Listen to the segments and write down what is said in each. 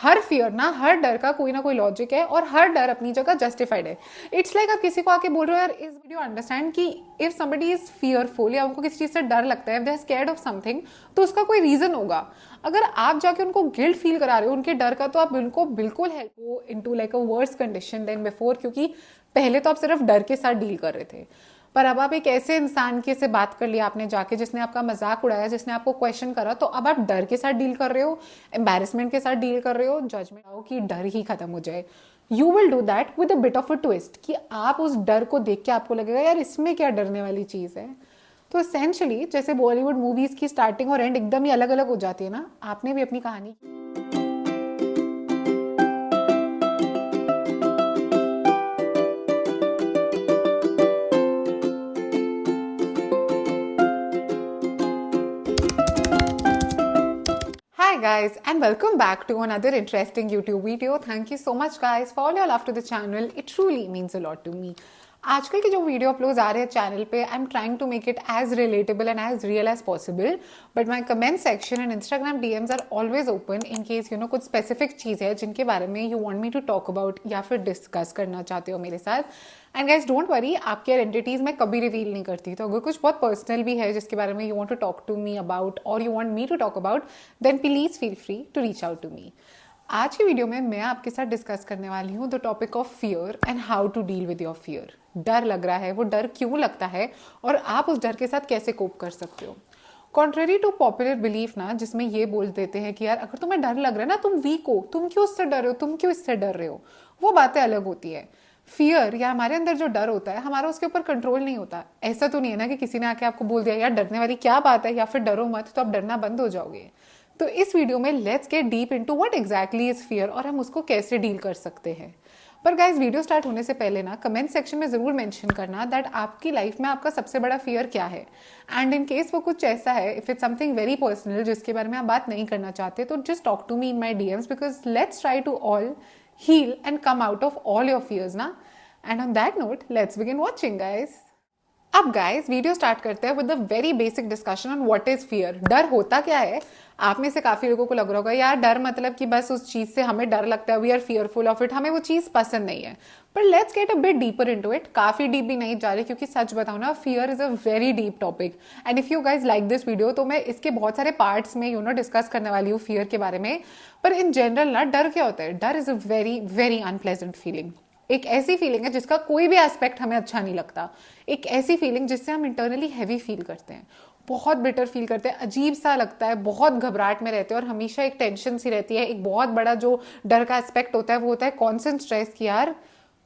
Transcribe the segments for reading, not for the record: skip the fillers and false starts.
हर fear ना, हर डर का कोई ना कोई लॉजिक है और हर डर अपनी जगह जस्टिफाइड है। इट्स लाइक आप किसी को आके बोल रहे हो यार इस वीडियो अंडरस्टैंड कि इफ समबडी इज फियरफुल या उनको किसी चीज से डर लगता है, if they are scared of something, तो उसका कोई रीजन होगा। अगर आप जाके उनको गिल्ट फील करा रहे हो उनके डर का, तो आप उनको बिल्कुल हेल्प हो into like a worse condition than before, क्योंकि पहले तो आप सिर्फ डर के साथ डील कर रहे थे, पर अब आप एक ऐसे इंसान के से बात कर लिया आपने जाके जिसने आपका मजाक उड़ाया, जिसने आपको क्वेश्चन करा, तो अब आप डर के साथ डील कर रहे हो, एम्बैरेसमेंट के साथ डील कर रहे हो, जजमेंट आओ कि डर ही खत्म हो जाए। You will do that with a bit of a twist, कि आप उस डर को देख के आपको लगेगा यार इसमें क्या डरने वाली चीज है। तो एसेंशली जैसे बॉलीवुड मूवीज की स्टार्टिंग और एंड एकदम ही अलग अलग हो जाती है ना, आपने भी अपनी कहानी। Hi guys, and welcome back to another interesting YouTube video. Thank you so much guys for all your love to the channel. It truly means a lot to me. आजकल के जो वीडियो अपलोड आ रहे हैं channel पे, I am trying to make it as relatable and as real as possible, but my comment section and Instagram DMs are always open in case you know कुछ specific चीज़ है जिनके बारे में you want me to talk about या फिर discuss करना चाहते हो मेरे साथ। एंड गाइज डोंट वरी, आपकी आइडेंटिटीज मैं कभी रिवील नहीं करती, तो अगर कुछ बहुत पर्सनल भी है जिसके बारे में you want to talk to me about और you want me to talk about, then please feel free to reach out to me. आज की वीडियो में मैं आपके साथ डिस्कस करने वाली हूँ the topic of fear and how to deal with your fear. डर लग रहा है, वो डर क्यों लगता है और आप उस डर के साथ कैसे कोप कर सकते हो। कॉन्ट्रेरी टू पॉपुलर बिलीफ ना, जिसमें ये बोल देते हैं कि यार अगर तुम्हें डर लग रहा है ना, तुम वीक हो, तुम क्यों उससे डर रहे हो, तुम क्यों इससे डर रहे हो, वो बातें अलग होती है। फियर या हमारे अंदर जो डर होता है हमारा उसके ऊपर कंट्रोल नहीं होता। ऐसा तो नहीं है ना कि किसी ने आके आपको बोल दिया यार डरने वाली क्या बात है या फिर डरो मत, तो आप डरना बंद हो जाओगे। तो इस वीडियो में let's get deep into what exactly is fear और हम उसको कैसे डील कर सकते हैं। पर गाइज वीडियो स्टार्ट होने से पहले ना कमेंट सेक्शन में जरूर मेंशन करना दैट आपकी लाइफ में आपका सबसे बड़ा फियर क्या है, एंड इन केस वो कुछ ऐसा है, if it's something very personal जिसके बारे में आप बात नहीं करना चाहते, तो just talk to me in my DMs, because let's try to all heal and come out of all your fears ना। And on that note let's begin watching guys. अब गाइस वीडियो स्टार्ट करते हैं with the very basic discussion on what is fear. डर होता क्या है? आप में से काफी लोगों को लग रहा होगा यार डर मतलब कि बस उस चीज से हमें डर लगता है, we are fearful of it, हमें वो चीज पसंद नहीं है। पर let's get a bit deeper into it. काफी डीप भी नहीं जा रही क्योंकि सच बताऊं ना, fear is a very deep topic, and if you guys like this video तो मैं इसके बहुत सारे पार्ट्स में डिस्कस करने वाली हूँ फियर के बारे में। पर इन जनरल ना, डर क्या होता है? डर is a very very unpleasant feeling. एक ऐसी फीलिंग है जिसका कोई भी एस्पेक्ट हमें अच्छा नहीं लगता। एक ऐसी फीलिंग जिससे हम इंटरनली हैवी फील करते हैं, बहुत बिटर फील करते हैं, अजीब सा लगता है, बहुत घबराहट में रहते हैं और हमेशा एक टेंशन सी रहती है। एक बहुत बड़ा जो डर का एस्पेक्ट होता है वो होता है कॉन्स्टेंट स्ट्रेस कि यार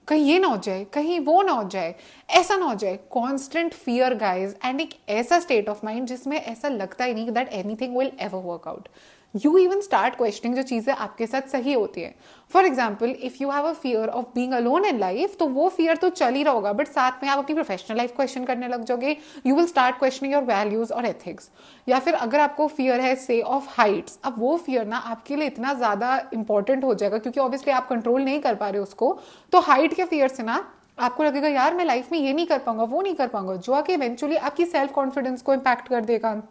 कहीं ये ना हो जाए, कहीं वो ना हो जाए, ऐसा ना हो जाए। कॉन्स्टेंट फियर गाइज, एंड एक ऐसा स्टेट ऑफ माइंड जिसमें ऐसा लगता ही नहीं that anything will ever work out. You even start questioning जो चीजें आपके साथ सही होती है। For example if you have a fear of being alone in life, तो वो फियर तो चल ही रहा होगा, बट साथ में आप अपनी प्रोफेशनल लाइफ क्वेश्चन करने लग जाओगे। You will start questioning your values और एथिक्स। या फिर अगर आपको फियर है से ऑफ हाइट्स, अब वो फियर ना आपके लिए इतना ज्यादा इंपॉर्टेंट हो जाएगा क्योंकि ऑब्वियसली आप कंट्रोल नहीं कर पा रहे उसको, तो हाइट के फियर से ना आपको लगेगा यार मैं लाइफ में ये नहीं कर पाऊंगा, वो नहीं कर पाऊंगा, जो आके इवेंचुअली आपकी सेल्फ कॉन्फिडेंस को इम्पैक्ट कर देगा।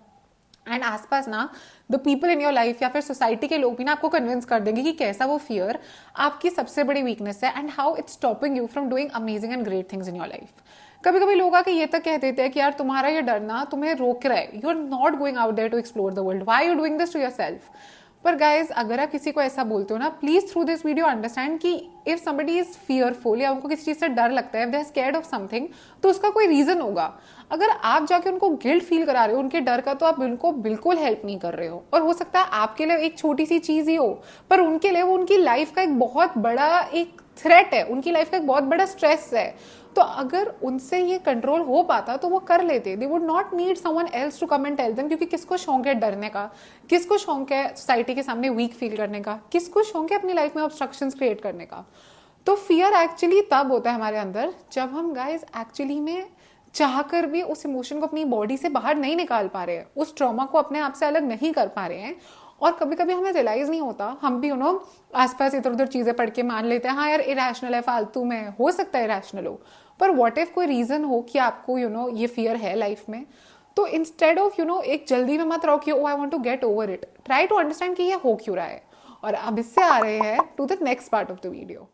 एंड आसपास ना the people in your life या फिर सोसाइटी के लोग भी ना आपको कन्विंस कर देंगे कि कैसा वो फियर आपकी सबसे बड़ी वीकनेस है and how its stopping you from doing amazing and great things in your life. कभी कभी लोग आके ये तक कह देते हैं कि यार तुम्हारा ये डरना तुम्हें रोक रहा है, you are not going out there to explore the world, why you doing this to yourself. पर गाइज अगर आप किसी को ऐसा बोलते हो ना, please through this video understand कि इफ समबडी इज फियरफुल या उनको किसी चीज से डर लगता है, if they are scared of something, तो उसका कोई रीजन होगा। अगर आप जाके उनको गिल्ट फील करा रहे हो उनके डर का, तो आप उनको बिल्कुल हेल्प नहीं कर रहे हो। और हो सकता है आपके लिए एक छोटी सी चीज ही हो, पर उनके लिए वो उनकी लाइफ का एक बहुत बड़ा एक थ्रेट है, उनकी लाइफ का एक बहुत बड़ा स्ट्रेस है। तो अगर उनसे ये कंट्रोल हो पाता तो वो कर लेते, they would not need someone else to come and tell them. क्योंकि किसको शौक है डरने का, किसको शौक है सोसाइटी के सामने वीक फील करने का, किसको शौक है अपनी लाइफ में ऑब्स्ट्रक्शंस क्रिएट करने का। तो फियर एक्चुअली तब होता है हमारे अंदर जब हम गाइज एक्चुअली में चाहकर भी उस इमोशन को अपनी बॉडी से बाहर नहीं निकाल पा रहे हैं, उस ट्रॉमा को अपने आप से अलग नहीं कर पा रहे हैं। और कभी कभी हमें रियलाइज नहीं होता, हम भी आसपास इधर उधर चीजें पढ़ के मान लेते हैं हाँ यार इरेशनल है, फालतू में, हो सकता है इरेशनल हो, पर व्हाट इफ कोई रीजन हो कि आपको ये फियर है लाइफ में। तो इंस्टेड ऑफ एक जल्दी में मत रहो कि oh I want to get over it, try to understand कि ये हो क्यों रहा है। और अब इससे आ रहे हैं to the next part of the video.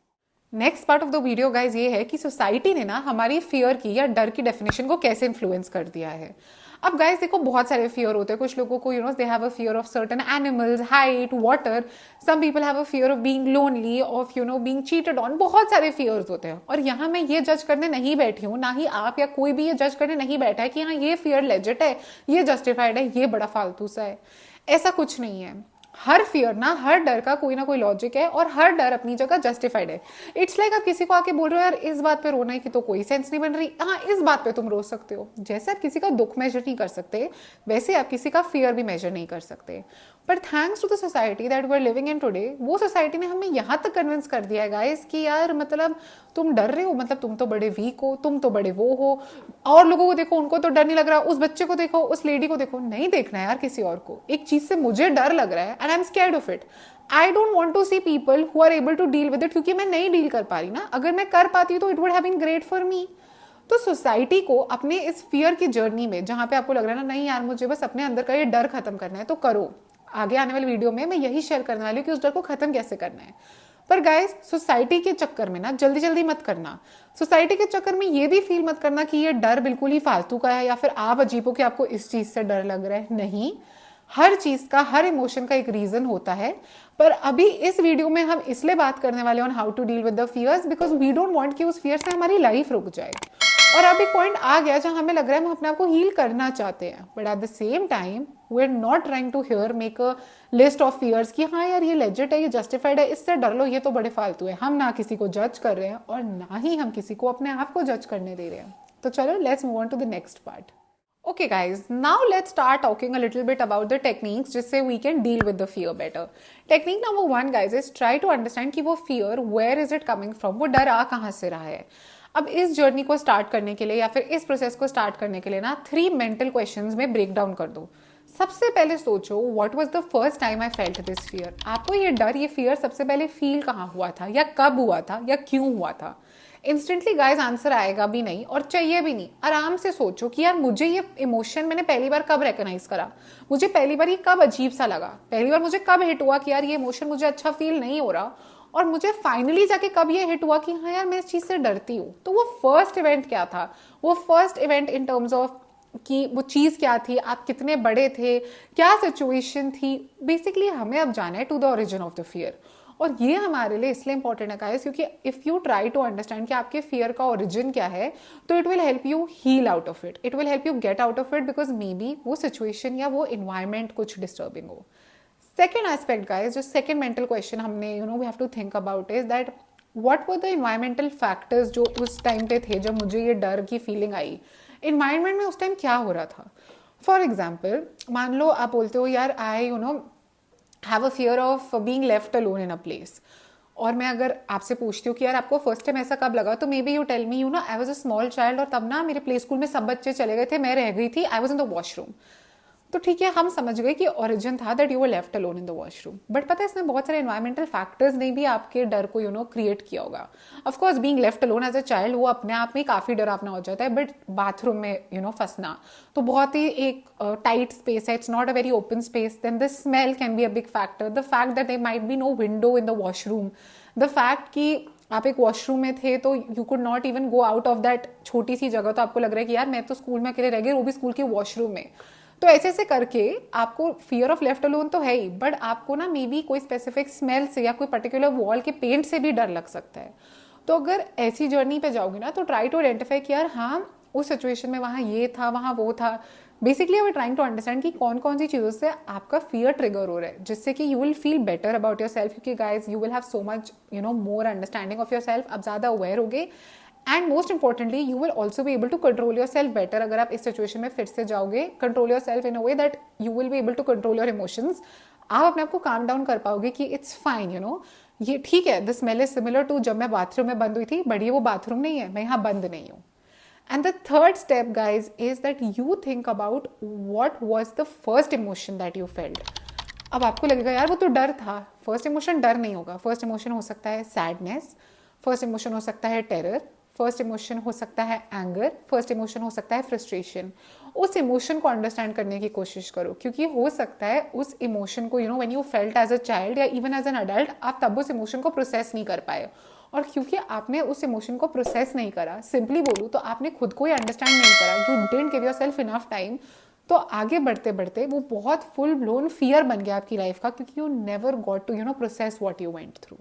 Next part of the video guys ये है कि सोसाइटी ने ना हमारी फियर की या डर की डेफिनेशन को कैसे इन्फ्लुएंस कर दिया है। अब गाइज देखो, बहुत सारे फियर होते हैं। कुछ लोगों को they have a fear of certain animals, height, water. Some people have a fear of being lonely, of being cheated on. बहुत सारे फियर्स होते हैं। और यहाँ मैं ये जज करने नहीं बैठी हूँ, ना ही आप या कोई भी ये जज करने नहीं बैठा है कि हाँ ये फियर लेजिट है, ये जस्टिफाइड है, ये बड़ा फालतू सा है। ऐसा कुछ नहीं है। हर फियर ना, हर डर का कोई ना कोई लॉजिक है और हर डर अपनी जगह जस्टिफाइड है। इट्स लाइक आप किसी को आके बोल रहे हो यार इस बात पे रोना है कि तो कोई सेंस नहीं बन रही, हाँ इस बात पे तुम रो सकते हो। जैसे आप किसी का दुख मेजर नहीं कर सकते, वैसे आप किसी का फियर भी मेजर नहीं कर सकते। पर thanks to the society that we are living in today, वो सोसाइटी ने हमें यहाँ तक कन्विंस कर दिया है गाइस कि यार मतलब तुम डर रहे हो, मतलब तुम तो बड़े वीक हो, तुम तो बड़े वो हो। और लोगों को देखो, उनको तो डर नहीं लग रहा, उस बच्चे को देखो, उस लेडी को देखो। नहीं देखना है यार किसी और को। एक चीज से मुझे डर लग रहा है and I am scared of it. I don't want to see people who are able to deal with it, क्योंकि मैं नहीं डील कर पा रही ना। अगर मैं कर पाती तो it would have been great for me. तो सोसाइटी को अपने इस फियर की जर्नी में, जहां पे आपको लग रहा है ना नहीं यार मुझे बस अपने अंदर का ये डर खत्म करना है, तो करो। आगे आने वाली वीडियो में मैं यही शेयर करने वाली हूँ कि उस डर को खत्म कैसे करना है। पर गाइस, सोसाइटी के चक्कर में ना जल्दी जल्दी मत करना। सोसाइटी के चक्कर में ये भी फील मत करना कि ये डर बिल्कुल ही फालतू का है या फिर आप अजीब हो कि आपको इस चीज से डर लग रहा है। नहीं, हर चीज का, हर इमोशन का एक रीजन होता है। पर अभी इस वीडियो में हम इसलिए बात करने वाले on how to deal with the fears, because we don't want कि उस फियर से हमारी लाइफ रुक जाए। और अब एक पॉइंट आ गया जहां हमें लग रहा है हम अपने आप को हील करना चाहते हैं, but at the same time we are not trying to here make a list of fears कि हाँ यार ये लेजिट है, ये जस्टिफाइड है, इससे डर लो, ये तो बड़े फालतू है। हम ना किसी को जज कर रहे हैं और ना ही हम किसी को अपने आप को जज करने दे रहे हैं। तो चलो let's move on to the next part. Okay guys, now let's start talking a little bit about the techniques जिससे we can deal with the fear better. Technique number 1 guys is try to understand कि वो fear where is it coming from, वो डर आ कहाँ से रहा है। अब इस जर्नी को स्टार्ट करने के लिए या फिर इस प्रोसेस को स्टार्ट करने के लिए ना 3 मेंटल क्वेश्चंस में ब्रेक डाउन कर दो। सबसे पहले सोचो what was the first time I felt this fear. आपको ये डर, ये फियर सबसे पहले फील कहाँ हुआ था, या कब हुआ था, या क्यों हुआ था। इंस्टेंटली गाइस आंसर आएगा भी नहीं और चाहिए भी नहीं। आराम से सोचो कि यार मुझे ये इमोशन मैंने पहली बार कब रिकॉग्नाइज करा, मुझे पहली बार ये कब अजीब सा लगा, पहली बार मुझे कब हिट हुआ कि यार ये इमोशन मुझे अच्छा फील नहीं हो रहा, और मुझे फाइनली जाके कब ये हिट हुआ कि हाँ यार मैं इस चीज से डरती हूँ। तो वो फर्स्ट इवेंट क्या था, वो first event in terms of कि वो चीज क्या थी, आप कितने बड़े थे, क्या सिचुएशन थी। बेसिकली हमें अब जाना है to the origin of the fear. और ये हमारे लिए इसलिए इंपॉर्टेंट है गाइस क्योंकि if you try to understand कि आपके फियर का ओरिजिन क्या है, तो it will help you heal out of it, it will help you get out of it, because maybe वो सिचुएशन या वो इन्वायरमेंट कुछ डिस्टर्बिंग हो। सेकेंड एस्पेक्ट गाइस, जो सेकेंड मेंटल क्वेश्चन हमने we have to think about is that what were the environmental factors जो उस time पे थे जब मुझे ये डर की फीलिंग आई। इन्वायरमेंट में उस टाइम क्या हो रहा था। फॉर एग्जाम्पल, मान लो आप बोलते हो यार I have a fear of being left alone in a place, और मैं अगर आपसे पूछती हूँ कि यार आपको फर्स्ट टाइम ऐसा कब लगा, तो maybe you tell me I was a small child और तब ना मेरे प्ले स्कूल में सब बच्चे चले गए थे, मैं रह गई थी, I was in the washroom. तो ठीक है, हम समझ गए कि ओरिजिन था that you were left alone in the washroom. But पता है इसमें बहुत सारे एनवायरमेंटल फैक्टर्स ने भी आपके डर को क्रिएट किया होगा। Of course being left alone as a child वो अपने आप में काफी डरावना हो जाता है, बट बाथरूम में फंसना तो बहुत ही एक टाइट स्पेस है, it's not a very open space, then the smell can be a big factor, the fact that there might be no window in the washroom, the fact कि आप एक वॉशरूम में थे तो you could not even go out of that छोटी सी जगह, तो आपको लग रहा है कि यार मैं तो स्कूल में अकेले रह गई, वो भी स्कूल के वॉशरूम में। तो ऐसे ऐसे करके आपको फियर ऑफ लेफ्ट अलोन तो है ही, बट आपको ना मे बी कोई स्पेसिफिक स्मेल से या कोई पर्टिकुलर वॉल के पेंट से भी डर लग सकता है। तो अगर ऐसी जर्नी पे जाओगे ना तो ट्राई टू आइडेंटिफाई कि यार हाँ उस सिचुएशन में वहाँ ये था, वहाँ वो था। Basically I trying to understand कि कौन कौन सी चीज़ों से आपका फियर ट्रिगर हो रहा है, जिससे कि you will feel better about yourself, क्योंकि guys you will have so much more understanding of yourself, आप ज़्यादा अवेयर होगे। And most importantly you will also be able to control yourself better. अगर आप इस situation में फिर से जाओगे, control yourself in a way that you will be able to control your emotions. आप अपने आप को काम डाउन कर पाओगे कि इट्स फाइन, ये ठीक है, the smell is similar to जब मैं बाथरूम में बंद हुई थी, बट ये वो बाथरूम नहीं है, मैं यहाँ बंद नहीं हूँ। And the third step guys is that you think about what was the first emotion that you felt. अब आपको लगेगा यार वो तो डर था, फर्स्ट इमोशन डर नहीं होगा, फर्स्ट इमोशन हो सकता है सैडनेस, फर्स्ट इमोशन हो सकता है टेरर, फर्स्ट इमोशन हो सकता है एंगर, फर्स्ट इमोशन हो सकता है फ्रस्ट्रेशन। उस इमोशन को अंडरस्टैंड करने की कोशिश करो, क्योंकि हो सकता है उस इमोशन को when you felt as a child या इवन एज एन अडल्ट, आप तब उस इमोशन को प्रोसेस नहीं कर पाए, और क्योंकि आपने उस इमोशन को प्रोसेस नहीं करा, सिंपली बोलूँ तो आपने खुद को ही अंडरस्टैंड नहीं करा, you didn't give yourself enough time, तो आगे बढ़ते बढ़ते वो बहुत फुल ब्लोन फियर बन गया आपकी लाइफ का, क्योंकि you never got to process what you went through.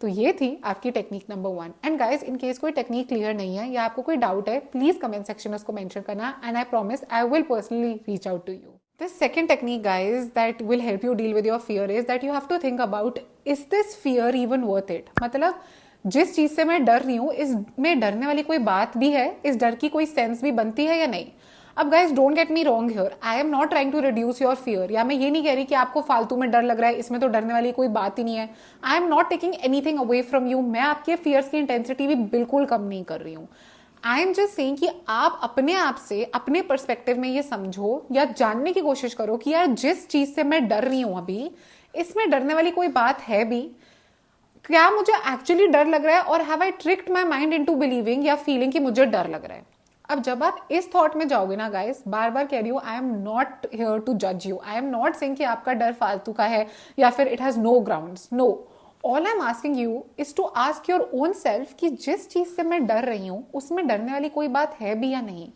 तो ये थी आपकी technique number 1। And guys, in case कोई टेक्निक क्लियर नहीं है या आपको कोई डाउट है, प्लीज कमेंट सेक्शन में उसको मेंशन करना, and I promise I will personally reach out to you. The second technique, guys, that will help you deal with your fear is that you have to think about, is this fear even worth it? मतलब जिस चीज से मैं डर रही हूँ, इसमें डरने वाली कोई बात भी है, इस डर की कोई सेंस भी बनती है या नहीं। अब guys, don't get me wrong here, I am not trying to reduce your fear, या मैं ये नहीं कह रही कि आपको फालतू में डर लग रहा है, इसमें तो डरने वाली कोई बात ही नहीं है। आई am not taking anything away from you, मैं आपके फियर्स की इंटेंसिटी भी बिल्कुल कम नहीं कर रही हूँ। आई एम जस्ट सेइंग कि आप अपने आप से, अपने पर्सपेक्टिव में ये समझो या जानने की कोशिश करो कि यार जिस चीज से मैं डर रही हूं अभी, इसमें डरने वाली कोई बात है भी, क्या मुझे एक्चुअली डर लग रहा है, और have I tricked my mind into believing या फीलिंग कि मुझे डर लग रहा है। अब जब आप इस थॉट में जाओगे ना गाइस, बार बार कह रही हूँ, I am not here to जज you, I am not saying कि आपका डर फालतू का है या फिर it has no grounds, no. All I am asking you is to ask your own self कि जिस चीज से मैं डर रही हूं, उसमें डरने वाली कोई बात है भी या नहीं।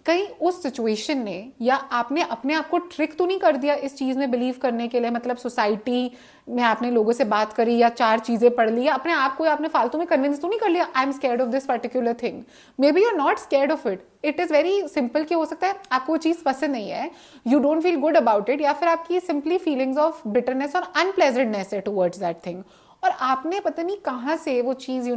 कहीं उस सिचुएशन ने या आपने अपने आप को ट्रिक तो नहीं कर दिया इस चीज में बिलीव करने के लिए, मतलब सोसाइटी में आपने लोगों से बात करी या 4 चीजें पढ़ ली, या अपने आप को आपने फालतू में कन्विंस तो नहीं कर लिया, I am scared of this particular thing. Maybe you are not scared of it, it is very simple कि हो सकता है आपको वो चीज पसंद नहीं है, you don't feel good about it, या फिर आपकी सिंपली फीलिंग्स ऑफ बिटरनेस और अनप्लेजेंटनेस है टुवर्ड्स दैट थिंग, और आपने पता नहीं कहां से वो चीज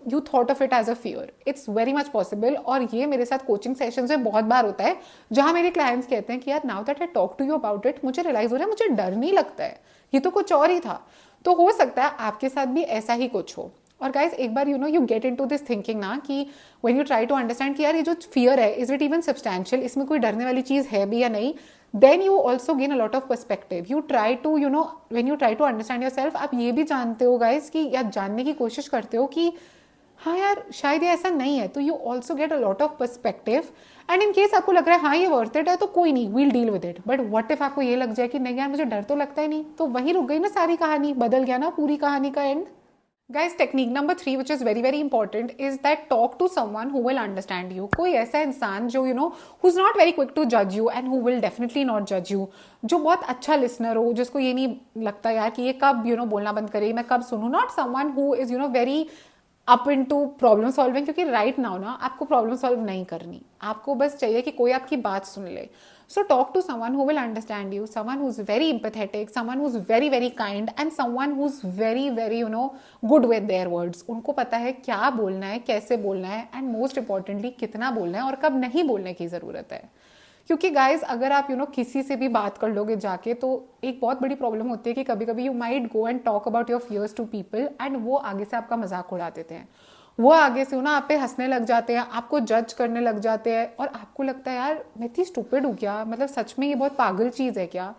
you thought of it as a fear. It's very much possible, और ये मेरे साथ कोचिंग सेशन में बहुत बार होता है, जहां मेरे क्लाइंट्स कहते हैं कि यार now that I talk to you about it, मुझे रियलाइज हो रहा है मुझे डर नहीं लगता है, ये तो कुछ और ही था। तो हो सकता है आपके साथ भी ऐसा ही कुछ हो। और गाइज, एक बार you get into this thinking ना कि when you try to understand कि यार ये जो फियर है, इज इट इवन सब्सटैंशियल, इसमें कोई डरने वाली चीज है भी या नहीं, then you also gain a lot of perspective. You try to, when you try to understand yourself, आप ये भी जानते हो guys कि या जानने की कोशिश करते हो कि हाँ यार शायद ये ऐसा नहीं है, तो you also get a lot of perspective. And in case आपको लग रहा है हाँ ये worth it है, तो कोई नहीं, we'll deal with it. But what if आपको ये लग जाए कि नहीं यार मुझे डर तो लगता ही नहीं, तो वहीं रुक गई ना सारी कहानी, बदल गया ना पूरी कहानी का and. Guys, technique number 3, which is very very important, is that talk to someone who will understand you. कोई ऐसा इंसान जो who's not very quick to judge you and who will definitely not judge you, जो बहुत अच्छा listener हो, जिसको ये नहीं लगता यार कि ये कब बोलना बंद करे, मैं कब सुनूं, not someone who is very up in to problem solving, क्योंकि राइट नाउ ना आपको प्रॉब्लम सॉल्व नहीं करनी, आपको बस चाहिए कि कोई आपकी बात सुन ले। So talk to someone who will understand you, someone who is very empathetic, someone who is very very kind, and someone who is very very good with their words. उनको पता है क्या बोलना है, कैसे बोलना है, एंड मोस्ट इंपॉर्टेंटली कितना बोलना है और कब नहीं बोलने की जरूरत है। क्योंकि गाइज अगर आप किसी से भी बात कर लोगे जाके, तो एक बहुत बड़ी प्रॉब्लम होती है कि कभी कभी you might go and talk about your fears to people, and वो आगे से आपका मजाक उड़ा देते हैं, वो आगे से आप पे हंसने लग जाते हैं, आपको जज करने लग जाते हैं, और आपको लगता है यार मैं इतनी स्टूपिड हूँ क्या, मतलब सच में ये बहुत पागल चीज है क्या।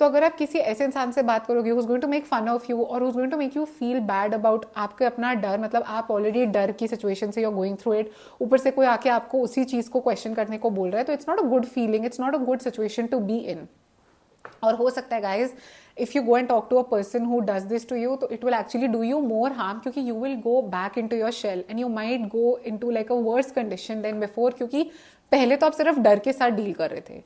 तो अगर आप किसी ऐसे इंसान से बात करोगे who's going to make fun of you और who's going to make you feel bad about आपके अपना डर, मतलब आप ऑलरेडी डर की सिचुएशन से you're going through it, ऊपर से कोई आके आपको उसी चीज को क्वेश्चन करने को बोल रहा है, तो it's not a good feeling, it's not a good situation to be in. और हो सकता है guys if you go and talk to a person who does this to you, तो it will actually do you more harm, क्योंकि you will go back into your shell and you might go into like a worse condition than before, क्योंकि पहले तो आप सिर्फ डर के साथ डील कर रहे थे,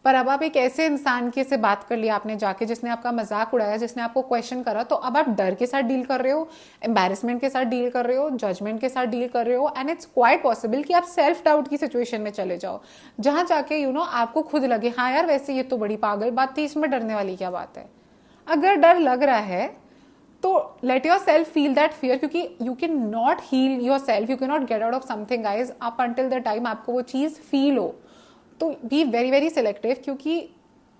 पर अब आप एक ऐसे इंसान के से बात कर लिया आपने जाके, जिसने आपका मजाक उड़ाया, जिसने आपको क्वेश्चन करा, तो अब आप डर के साथ डील कर रहे हो, एम्बैरेसमेंट के साथ डील कर रहे हो, जजमेंट के साथ डील कर रहे हो, एंड इट्स क्वाइट पॉसिबल कि आप सेल्फ डाउट की सिचुएशन में चले जाओ, जहां जाके आपको खुद लगे हाँ यार वैसे ये तो बड़ी पागल बात थी, इसमें डरने वाली क्या बात है। अगर डर लग रहा है तो let yourself feel that fear, क्योंकि you can not heal yourself, you can not get out of something guys up until the time आपको वो चीज फील हो। तो बी वेरी वेरी सिलेक्टिव, क्योंकि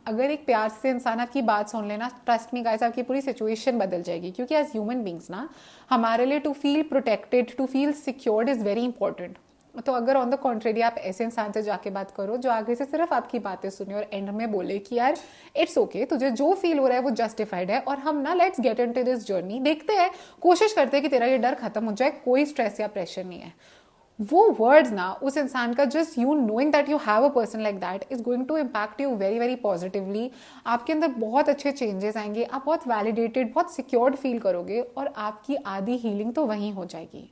अगर एक प्यार से इंसान आपकी बात सुन लेना, ट्रस्ट मी गाइस आपकी पूरी सिचुएशन बदल जाएगी, क्योंकि एज ह्यूमन बींग्स ना हमारे लिए to feel protected, to feel secured is very important. तो अगर ऑन द कॉन्ट्रेरी आप ऐसे इंसान से जाके बात करो जो आगे से सिर्फ आपकी बातें सुने और एंड में बोले कि यार इट्स ओके, तुझे जो फील हो रहा है वो जस्टिफाइड है, और हम ना let's get into this journey, देखते हैं, कोशिश करते हैं कि तेरा ये डर खत्म हो जाए, कोई स्ट्रेस या प्रेशर नहीं है, वो वर्ड्स ना उस इंसान का, just you knowing that you have a person like that is going to impact you very very positively. आपके अंदर बहुत अच्छे चेंजेस आएंगे, आप बहुत वैलिडेटेड, बहुत सिक्योर्ड फील करोगे और आपकी आधी हीलिंग तो वहीं हो जाएगी।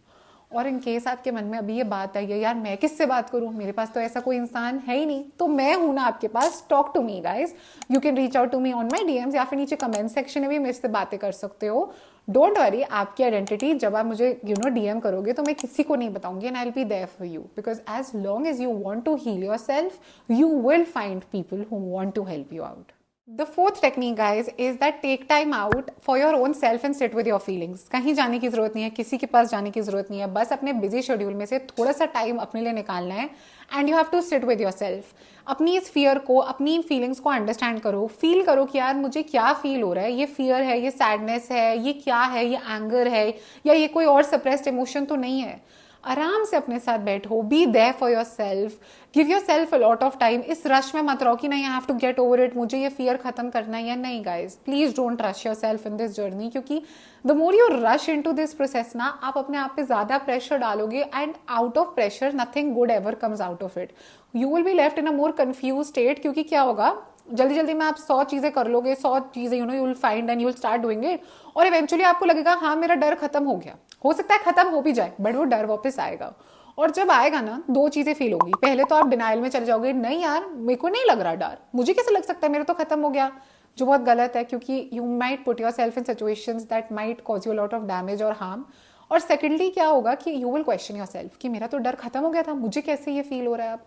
और इन केस आपके मन में अभी ये बात आई है, यार मैं किससे बात करूं, मेरे पास तो ऐसा कोई इंसान है ही नहीं, तो मैं हूं ना आपके पास। Talk to me guys, you can reach out to me on my DMs या फिर नीचे कमेंट सेक्शन में भी मेरे से बातें कर सकते हो। डोंट वरी, आपकी आइडेंटिटी जब आप मुझे डीएम करोगे तो मैं किसी को नहीं बताऊंगी, and I will be there for you, because as long as you want to heal yourself you will find people who want to help you out. The fourth technique guys is that take time out for your own self and sit with your feelings। कहीं जाने की जरूरत नहीं है, किसी के पास जाने की जरूरत नहीं है, बस अपने बिजी शेड्यूल में से थोड़ा सा टाइम अपने लिए निकालना है and you have to sit with yourself. अपनी इस फियर को, अपनी फीलिंग्स को अंडरस्टैंड करो, फील करो कि यार मुझे क्या फील हो रहा है, ये फियर है, ये सैडनेस है, ये क्या है, ये एंगर है या ये कोई और सप्रेस्ड इमोशन तो नहीं है। आराम से अपने साथ बैठो, be there for yourself, give yourself a lot of time. इस रश में मत रहो कि नहीं I have to get over it, मुझे ये फियर खत्म करना है या नहीं। Guys please don't rush yourself in this journey, क्योंकि the more you rush into this process ना, आप अपने आप पे ज्यादा प्रेशर डालोगे and out of pressure nothing good ever comes out of it. You will be left in a more confuse state, क्योंकि क्या होगा, जल्दी जल्दी में आप 100 चीजें कर लोगे, 100 चीजें you will find and you will start doing it, और इवेंचुअली आपको लगेगा हाँ मेरा डर खत्म हो गया। हो सकता है खत्म हो भी जाए, बट वो डर वापस आएगा। और जब आएगा ना, दो चीजें फील होंगी। पहले तो आप डिनाइल में चले जाओगे, नहीं यार मेरे को नहीं लग रहा डर, मुझे कैसे लग सकता है, मेरा तो खत्म हो गया, जो बहुत गलत है, क्योंकि you might put your self in situations that might cause you lot of damage और हार्म। और सेकेंडली क्या होगा कि you will question your self कि मेरा तो डर खत्म हो गया था, मुझे कैसे ये फील हो रहा है अब।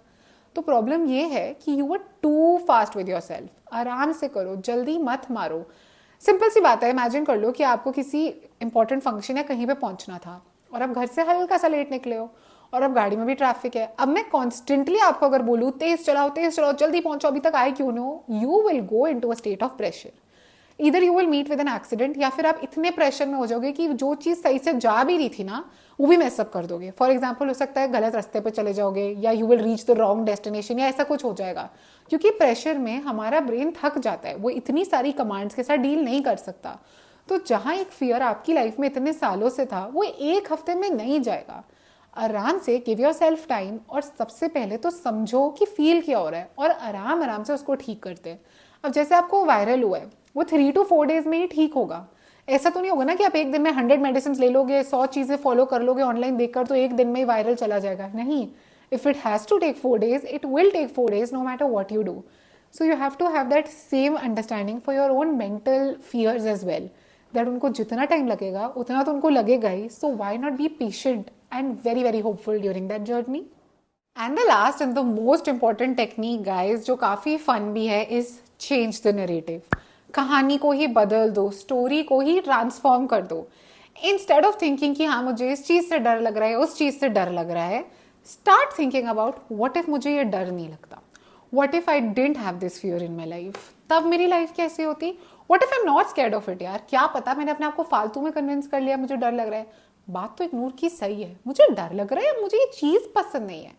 तो प्रॉब्लम ये है कि you were too fast with yourself. आराम से करो, जल्दी मत मारो। सिंपल सी बात है, इमेजिन कर लो कि आपको किसी इंपॉर्टेंट फंक्शन या कहीं पे पहुंचना था और आप घर से हल्का सा लेट निकले हो और अब गाड़ी में भी ट्रैफिक है। अब मैं कॉन्स्टेंटली आपको अगर बोलूँ तेज चलाओ जल्दी पहुंचो, अभी तक आए क्यों no, you will go into a state of pressure. इधर you will meet with an accident, या फिर आप इतने प्रेशर में हो जाओगे कि जो चीज सही से जा भी रही थी ना वो भी मैसअप कर दोगे। फॉर एग्जाम्पल हो सकता है गलत रास्ते पे चले जाओगे, या you will reach the wrong destination, या ऐसा कुछ हो जाएगा। क्योंकि प्रेशर में हमारा ब्रेन थक जाता है, वो इतनी सारी कमांड्स के साथ डील नहीं कर सकता। तो जहां एक फियर आपकी लाइफ में इतने सालों से था, वो एक हफ्ते में नहीं जाएगा। आराम से गिव योर सेल्फ टाइम, और सबसे पहले तो समझो कि फील क्या हो रहा है और आराम आराम से उसको ठीक करते हैं। अब जैसे आपको वायरल हुआ है, वो 3 to 4 डेज में ही ठीक होगा। ऐसा तो नहीं होगा ना कि आप एक दिन में 100 मेडिसिन ले लोगे, 100 चीजें फॉलो कर लोगे ऑनलाइन देखकर, तो एक दिन में ही वायरल चला जाएगा। नहीं, if it has to take 4 days, it will take 4 days no matter what you do. So you have to have that same understanding for your own mental fears as well, that उनको जितना time लगेगा उतना तो उनको लगेगा ही। So why not be patient and very very hopeful during that journey. And the last and the most important technique guys, जो काफी फन भी है, इज चेंज द नरेटिव। कहानी को ही बदल दो, स्टोरी को ही ट्रांसफॉर्म कर दो। इंस्टेड ऑफ थिंकिंग कि हाँ मुझे इस चीज से डर लग रहा है, उस चीज से डर लग रहा है, start thinking about what if मुझे ये डर नहीं लगता, what if I didn't have this fear in my life, तब मेरी लाइफ कैसी होती। What if I am not scared of it, यार क्या पता मैंने अपने आप को फालतू में कन्विंस कर लिया मुझे डर लग रहा है। बात तो इग्नोर की सही है, मुझे डर लग रहा है, मुझे ये चीज पसंद नहीं है।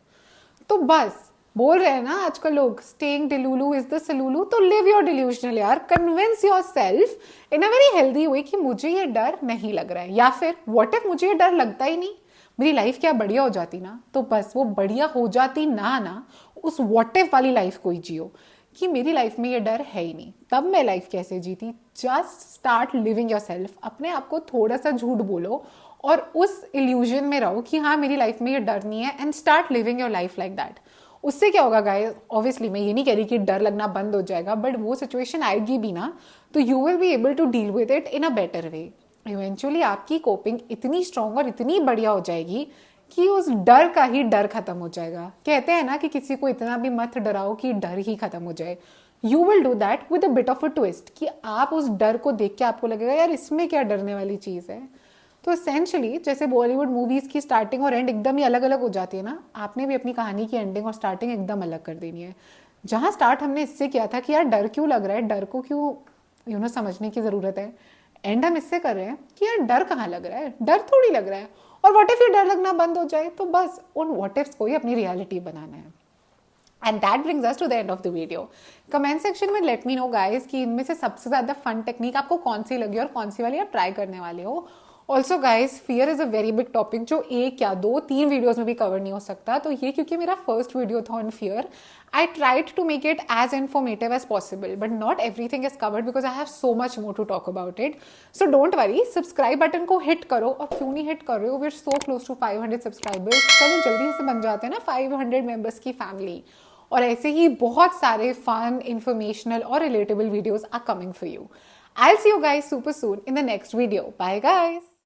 तो बस बोल रहे हैं ना आजकल लोग, स्टेइंग डिलूलू इज द सलूलू, तो लिव योर डिल्यूजनल यार, convince your self in a very healthy way कि मुझे ये डर नहीं लग रहा है। या फिर व्हाट इफ मुझे ये डर लगता ही नहीं, मेरी लाइफ क्या बढ़िया हो जाती ना। तो बस वो बढ़िया हो जाती ना उस व्हाट इफ वाली लाइफ को ही जियो कि मेरी लाइफ में ये डर है ही नहीं, तब मैं लाइफ कैसे जीती। Just start living your self. अपने आप को थोड़ा सा झूठ बोलो और उस इल्यूजन में रहो कि हाँ मेरी लाइफ में ये डर नहीं है, and start living your life like that. उससे क्या होगा गाइस, ऑब्वियसली मैं ये नहीं कह रही कि डर लगना बंद हो जाएगा, बट वो सिचुएशन आएगी भी ना, तो you will be able to deal with it in a better way. Eventually आपकी कोपिंग इतनी स्ट्रांग और इतनी बढ़िया हो जाएगी कि उस डर का ही डर खत्म हो जाएगा। कहते हैं ना कि किसी को इतना भी मत डराओ कि डर ही खत्म हो जाए। You will do that with a bit of a twist, कि आप उस डर को देख के आपको लगेगा यार इसमें क्या डरने वाली चीज है। तो एसेंशियली जैसे बॉलीवुड मूवीज की स्टार्टिंग और एंड एकदम ही अलग अलग हो जाती है ना, आपने भी अपनी कहानी की एंडिंग और स्टार्टिंग एकदम अलग कर देनी है। जहां स्टार्ट हमने इससे किया था कि यार डर क्यों लग रहा है, डर को क्यों समझने की जरूरत है, एंड हम इससे कर रहे हैं कि यार डर कहाँ लग रहा है, डर थोड़ी लग रहा है। और व्हाट इफ ये डर लगना बंद हो जाए, तो बस उन व्हाट इफ्स को ही अपनी रियलिटी बनाना है। And that brings us to the end of the video. Comment section में लेट मी नो गाइस कि इनमें से सबसे ज्यादा फन टेक्निक आपको कौन सी लगी और कौन सी वाली आप ट्राई करने वाले हो। Also guys fear is a very big topic जो एक या दो तीन वीडियोज में भी कवर नहीं हो सकता. तो ये क्योंकि मेरा फर्स्ट वीडियो था on fear, I tried to make it as informative as possible, but not everything is covered because I have so much more to talk about it. So don't worry, subscribe button को hit करो. और क्यों नहीं hit कर रहे हो? We're so close to 500 subscribers. चलो जल्दी से बन जाते हैं ना 500 members की family. और ऐसे ही बहुत सारे fun, informational और relatable videos are coming for you. I'll see you guys super soon in the next video. Bye guys.